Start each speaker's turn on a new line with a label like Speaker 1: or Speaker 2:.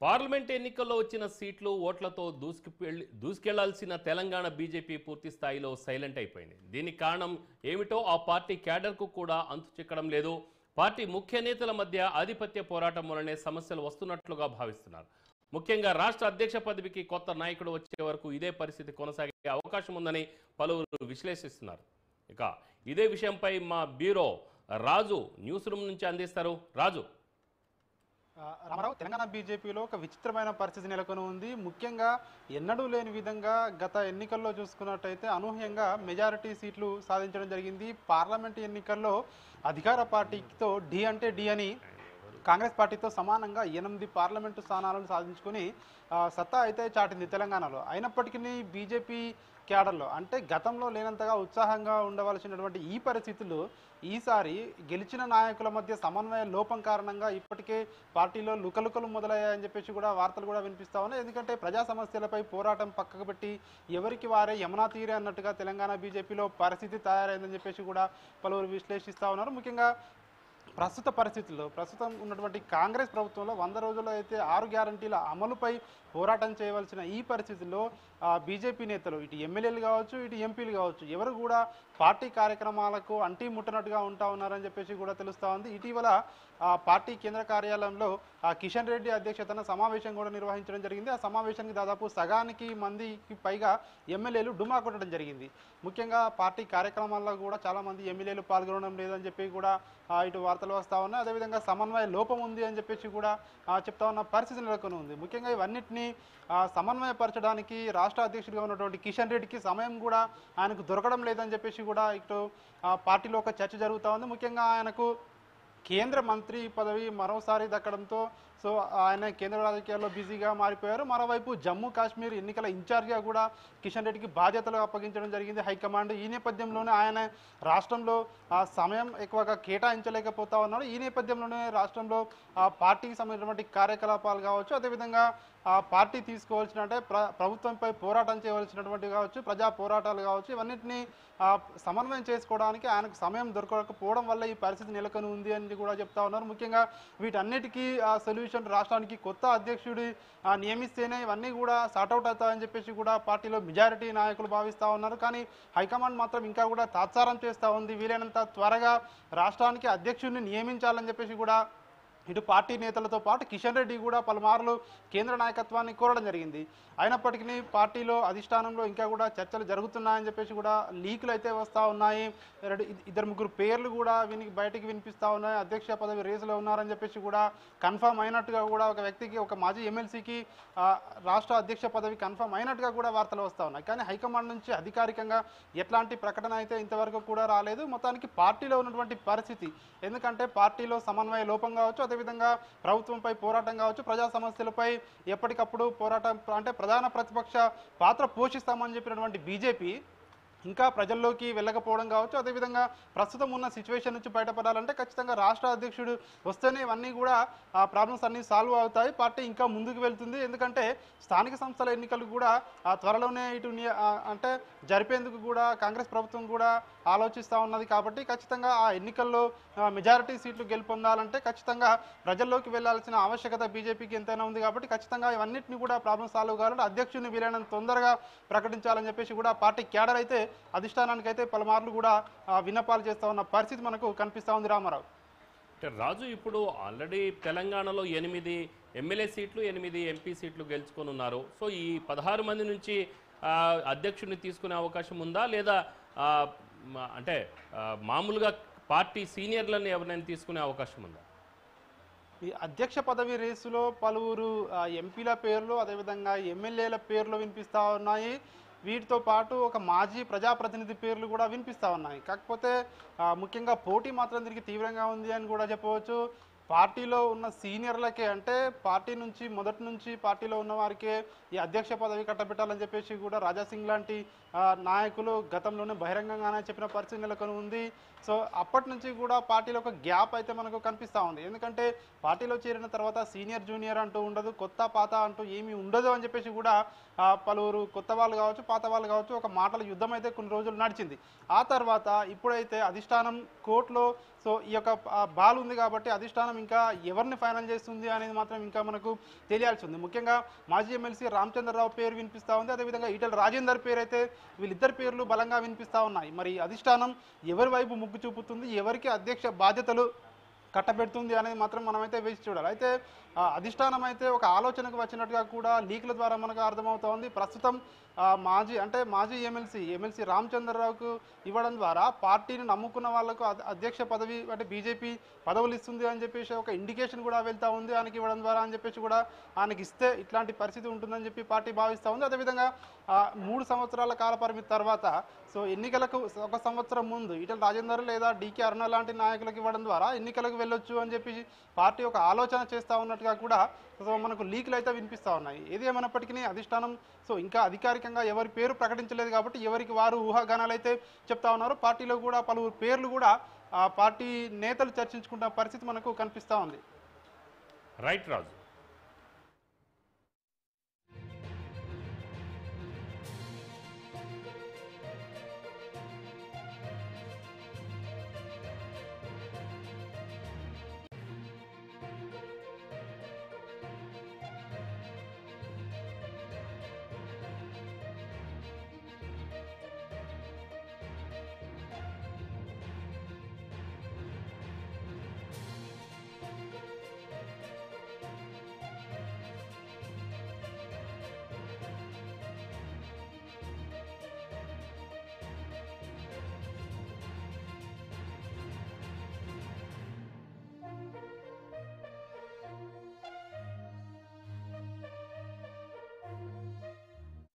Speaker 1: Parliament ఎన్నికల్లో వచ్చిన సీట్లు ఓట్లతో దూసుకెళ్లాల్సిన తెలంగాణ బీజేపీ పూర్తి స్థాయిలో సైలెంట్ అయిపోయింది. దీనికి కారణం ఏమిటో ఆ పార్టీ క్యాడర్కు కూడా అంతు చిక్కడం లేదు. పార్టీ ముఖ్య నేతల మధ్య ఆధిపత్య పోరాటం వలనే సమస్యలు వస్తున్నట్లుగా భావిస్తున్నారు. ముఖ్యంగా రాష్ట్ర అధ్యక్ష పదవికి కొత్త నాయకుడు వచ్చే వరకు ఇదే పరిస్థితి కొనసాగే అవకాశం ఉందని పలువురు విశ్లేషిస్తున్నారు. ఇక ఇదే విషయంపై మా బ్యూరో రాజు న్యూస్ రూమ్ నుంచి అందిస్తారు. రాజు.
Speaker 2: రామారావు, తెలంగాణ బీజేపీలో ఒక విచిత్రమైన పరిస్థితి నెలకొని ఉంది. ముఖ్యంగా ఎన్నడూ లేని విధంగా గత ఎన్నికల్లో చూసుకున్నట్టయితే అనూహ్యంగా మెజారిటీ సీట్లు సాధించడం జరిగింది. పార్లమెంట్ ఎన్నికల్లో అధికార పార్టీతో డి అంటే డి అని కాంగ్రెస్ పార్టీతో సమానంగా 8 పార్లమెంటు స్థానాలను సాధించుకొని సత్తా అయితే చాటింది తెలంగాణలో. అయినప్పటికీ బీజేపీ క్యాడర్లో అంటే గతంలో లేనంతగా ఉత్సాహంగా ఉండవలసినటువంటి ఈ పరిస్థితుల్లో ఈసారి గెలిచిన నాయకుల మధ్య సమన్వయ లోపం కారణంగా ఇప్పటికే పార్టీలో లుకలుకలు మొదలయ్యాయని చెప్పేసి కూడా వార్తలు కూడా వినిపిస్తా ఉన్నాయి. ఎందుకంటే ప్రజా సమస్యలపై పోరాటం పక్కకు పెట్టి ఎవరికి వారే యమునా తీరే అన్నట్టుగా తెలంగాణ బీజేపీలో పరిస్థితి తయారైందని చెప్పేసి కూడా పలువురు విశ్లేషిస్తూ ఉన్నారు. ముఖ్యంగా ప్రస్తుత పరిస్థితుల్లో ప్రస్తుతం ఉన్నటువంటి కాంగ్రెస్ ప్రభుత్వంలో 100 రోజుల్లో అయితే 6 గ్యారంటీల అమలుపై పోరాటం చేయవలసిన ఈ పరిస్థితుల్లో బీజేపీ నేతలు ఇటు ఎమ్మెల్యేలు కావచ్చు, ఇటు ఎంపీలు కావచ్చు, ఎవరు కూడా పార్టీ కార్యక్రమాలకు అంటీ ముట్టనట్టుగా ఉంటా ఉన్నారని చెప్పేసి కూడా తెలుస్తూ ఉంది. ఇటీవల పార్టీ కేంద్ర కార్యాలయంలో కిషన్ రెడ్డి అధ్యక్షతన సమావేశం కూడా నిర్వహించడం జరిగింది. ఆ సమావేశానికి దాదాపు సగానికి మందికి పైగా ఎమ్మెల్యేలు డుమా కొట్టడం జరిగింది. ముఖ్యంగా పార్టీ కార్యక్రమాల్లో కూడా చాలామంది ఎమ్మెల్యేలు పాల్గొనడం లేదని చెప్పి కూడా ఇటు వార్తలు వస్తూ ఉన్నాయి. అదేవిధంగా సమన్వయ లోపం ఉంది అని చెప్పేసి కూడా చెప్తా ఉన్న పరిస్థితి నెలకొని ఉంది. ముఖ్యంగా ఇవన్నిటినీ సమన్వయపరచడానికి రాష్ట్ర అధ్యక్షుడిగా ఉన్నటువంటి కిషన్ రెడ్డికి సమయం కూడా ఆయనకు దొరకడం లేదని చెప్పేసి కూడా ఇటు పార్టీలో ఒక చర్చ జరుగుతూ ఉంది. ముఖ్యంగా ఆయనకు కేంద్ర మంత్రి పదవి మరోసారి దక్కడంతో ఆయన కేంద్ర రాజకీయాల్లో బిజీగా మారిపోయారు. మరోవైపు జమ్మూ కాశ్మీర్ ఎన్నికల ఇన్ఛార్జిగా కూడా కిషన్ రెడ్డికి బాధ్యతలు అప్పగించడం జరిగింది హైకమాండ్. ఈ నేపథ్యంలోనే ఆయన రాష్ట్రంలో సమయం ఎక్కువగా కేటాయించలేకపోతా ఉన్నారు. ఈ నేపథ్యంలోనే రాష్ట్రంలో పార్టీకి సంబంధించినటువంటి కార్యకలాపాలు కావచ్చు, అదేవిధంగా పార్టీ తీసుకోవాల్సిన అంటే ప్రభుత్వంపై పోరాటం చేయవలసినటువంటి కావచ్చు, ప్రజా పోరాటాలు కావచ్చు, ఇవన్నింటినీ సమన్వయం చేసుకోవడానికి ఆయనకు సమయం దొరకకపోవడం వల్ల ఈ పరిస్థితి నెలకొని ఉంది అని కూడా చెప్తా ఉన్నారు. ముఖ్యంగా వీటన్నిటికీ సొల్యూషన్ రాష్ట్రానికి కొత్త అధ్యక్షుడి నియమిస్తేనే ఇవన్నీ కూడా సార్ట్అవుట్ అవుతాయని చెప్పేసి కూడా పార్టీలో మెజారిటీ నాయకులు భావిస్తూ ఉన్నారు. కానీ హైకమాండ్ మాత్రం ఇంకా కూడా తాత్సారం చేస్తూ ఉంది. వీలైనంత త్వరగా రాష్ట్రానికి అధ్యక్షుడిని నియమించాలని చెప్పేసి కూడా ఇటు పార్టీ నేతలతో పాటు కిషన్ రెడ్డి కూడా పలుమార్లు కేంద్ర నాయకత్వాన్ని కోరడం జరిగింది. అయినప్పటికీ పార్టీలో అధిష్టానంలో ఇంకా కూడా చర్చలు జరుగుతున్నాయని చెప్పేసి కూడా లీకులు అయితే వస్తూ ఉన్నాయి. 2-3 పేర్లు కూడా బయటికి వినిపిస్తూ ఉన్నాయి. అధ్యక్ష పదవి రేసులో ఉన్నారని చెప్పేసి కూడా కన్ఫర్మ్ అయినట్టుగా కూడా ఒక వ్యక్తికి, ఒక మాజీ ఎమ్మెల్సీకి రాష్ట్ర అధ్యక్ష పదవి కన్ఫర్మ్ అయినట్టుగా కూడా వార్తలు వస్తూ ఉన్నాయి. కానీ హైకమాండ్ నుంచి అధికారికంగా ఎట్లాంటి ప్రకటన అయితే ఇంతవరకు కూడా రాలేదు. మొత్తానికి పార్టీలో ఉన్నటువంటి పరిస్థితి, ఎందుకంటే పార్టీలో సమన్వయ లోపం కావచ్చు, అదేవిధంగా ప్రభుత్వంపై పోరాటం కావచ్చు, ప్రజా సమస్యలపై ఎప్పటికప్పుడు పోరాటం అంటే ప్రధాన ప్రతిపక్ష పాత్ర పోషిస్తామని చెప్పినటువంటి బీజేపీ ఇంకా ప్రజల్లోకి వెళ్ళకపోవడం కావచ్చు, అదేవిధంగా ప్రస్తుతం ఉన్న సిచ్యువేషన్ నుంచి బయటపడాలంటే ఖచ్చితంగా రాష్ట్ర అధ్యక్షుడు వస్తేనే ఇవన్నీ కూడా ప్రాబ్లమ్స్ అన్నీ సాల్వ్ అవుతాయి, పార్టీ ఇంకా ముందుకు వెళ్తుంది. ఎందుకంటే స్థానిక సంస్థల ఎన్నికలు కూడా త్వరలోనే ఇటు అంటే జరిపేందుకు కూడా కాంగ్రెస్ ప్రభుత్వం కూడా ఆలోచిస్తూ ఉన్నది. కాబట్టి ఖచ్చితంగా ఆ ఎన్నికల్లో మెజారిటీ సీట్లు గెలుపొందాలంటే ఖచ్చితంగా ప్రజల్లోకి వెళ్లాల్సిన ఆవశ్యకత బీజేపీకి ఎంతైనా ఉంది. కాబట్టి ఖచ్చితంగా ఇవన్నింటినీ కూడా ప్రాబ్లమ్ సాల్వ్ కావాలంటే అధ్యక్షుడిని వీలైనంత తొందరగా ప్రకటించాలని చెప్పేసి కూడా పార్టీ క్యాడర్ అయితే అధిష్టానానికి అయితే పలుమార్లు కూడా విన్నపాలు చేస్తూ ఉన్న పరిస్థితి మనకు కనిపిస్తూ ఉంది. రామారావు.
Speaker 1: రాజు, ఇప్పుడు ఆల్రెడీ తెలంగాణలో 8 ఎమ్మెల్యే సీట్లు, 8 ఎంపీ సీట్లు గెలుచుకొని ఉన్నారు. సో ఈ 16 మంది నుంచి అధ్యక్షుడిని తీసుకునే అవకాశం ఉందా, లేదా అంటే మామూలుగా పార్టీ సీనియర్లను ఎవరైనా తీసుకునే అవకాశం ఉందా?
Speaker 2: ఈ అధ్యక్ష పదవి రేసులో పలువురు ఎంపీల పేర్లు, అదేవిధంగా ఎమ్మెల్యేల పేర్లు వినిపిస్తూ ఉన్నాయి. వీటితో పాటు ఒక మాజీ ప్రజాప్రతినిధి పేర్లు కూడా వినిపిస్తూ ఉన్నాయి. కాకపోతే ముఖ్యంగా పోటీ మాత్రం దీనికి తీవ్రంగా ఉంది అని కూడా చెప్పవచ్చు. పార్టీలో ఉన్న సీనియర్లకే అంటే పార్టీ నుంచి మొదటి నుంచి పార్టీలో ఉన్న వారికే ఈ అధ్యక్ష పదవి కట్టబెట్టాలని చెప్పేసి కూడా రాజాసింగ్ లాంటి నాయకులు గతంలోనే బహిరంగంగానే చెప్పిన పరిస్థితి నెలకొని ఉంది. సో అప్పటి నుంచి కూడా పార్టీలో ఒక గ్యాప్ అయితే మనకు కనిపిస్తూ ఉంది. ఎందుకంటే పార్టీలో చేరిన తర్వాత సీనియర్ జూనియర్ అంటూ ఉండదు, కొత్త పాత అంటూ ఏమీ ఉండదు అని చెప్పేసి కూడా పలువురు కొత్త వాళ్ళు కావచ్చు, పాత వాళ్ళు కావచ్చు ఒక మాటల యుద్ధం అయితే కొన్ని రోజులు నడిచింది. ఆ తర్వాత ఇప్పుడైతే అధిష్టానం కోర్టులో సో ఈ యొక్క బాల్ ఉంది కాబట్టి అధిష్టానం ఇంకా ఎవరిని ఫైనల్ చేస్తుంది అనేది మాత్రం ఇంకా మనకు తెలియాల్సి ఉంది. ముఖ్యంగా మాజీ ఎమ్మెల్సీ రామచంద్రరావు పేరు వినిపిస్తూ ఉంది, అదేవిధంగా ఈటెల రాజేందర్ పేరు అయితే వీళ్ళిద్దరి పేర్లు బలంగా వినిపిస్తూ ఉన్నాయి. మరి అధిష్టానం ఎవరి వైపు మొగ్గు చూపుతుంది, ఎవరికి అధ్యక్ష బాధ్యతలు కట్టబెడుతుంది అనేది మాత్రం మనమైతే వేసి చూడాలి. అయితే అధిష్టానం అయితే ఒక ఆలోచనకు వచ్చినట్టుగా కూడా లీకుల ద్వారా మనకు అర్థమవుతోంది. ప్రస్తుతం మాజీ ఎమ్మెల్సీ రామచంద్రరావుకు ఇవ్వడం ద్వారా పార్టీని నమ్ముకున్న వాళ్లకు అధ్యక్ష పదవి అంటే బీజేపీ పదవులు ఇస్తుంది అని చెప్పేసి ఒక ఇండికేషన్ కూడా వెళ్తూ ఉంది. ఆయనకి ఇవ్వడం ద్వారా అని చెప్పేసి కూడా ఆయనకి ఇస్తే ఇట్లాంటి పరిస్థితి ఉంటుందని చెప్పి పార్టీ భావిస్తూ ఉంది. అదేవిధంగా 3 సంవత్సరాల కాల పరిమితి తర్వాత సో ఎన్నికలకు 1 సంవత్సరం ముందు ఈటెల రాజేందర్ లేదా డీకే అరుణ లాంటి నాయకులకు ఇవ్వడం ద్వారా ఎన్నికలకు వెళ్ళొచ్చు అని చెప్పి పార్టీ ఒక ఆలోచన చేస్తూ ఉన్నట్టుగా కూడా సో మనకు లీకులు అయితే వినిపిస్తూ ఉన్నాయి. ఏది ఏమైనప్పటికీ అధిష్టానం సో ఇంకా అధికారికంగా ఎవరి పేరు ప్రకటించలేదు కాబట్టి ఎవరికి వారు ఊహాగానాలు అయితే చెప్తా ఉన్నారు. పార్టీలో కూడా పలువురు పేర్లు కూడా పార్టీ నేతలు చర్చించుకుంటున్న పరిస్థితి మనకు కనిపిస్తూ ఉంది.
Speaker 1: రైట్ రాజు.